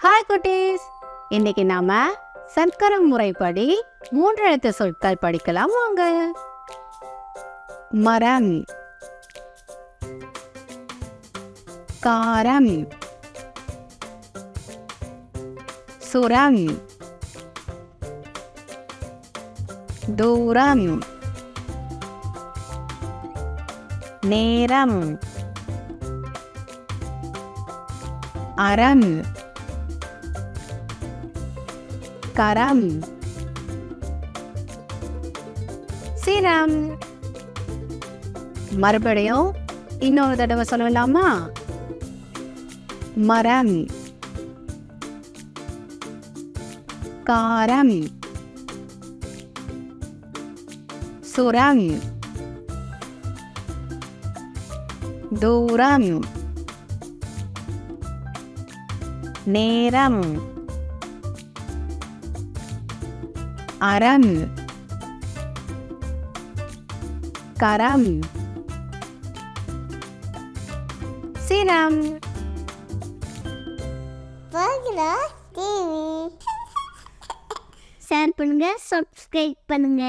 Hi குட்டீஸ், இன்னைக்கு நாம சட்கரம் முறைப்படி 3 எழுத்து சொற்கள் படிக்கலாம் வாங்க. மரம், காரம், சுரம், தூரம், நேரம், அறம், கரம், சிரம். மறுபடியும் இன்னொரு தடவை சொல்லலாமா? மரம், காரம், சுரம், தூரம், நேரம், அறம், கரம், சிரம். ஷேர் பண்ணுங்க, சப்ஸ்கிரைப் பண்ணுங்க.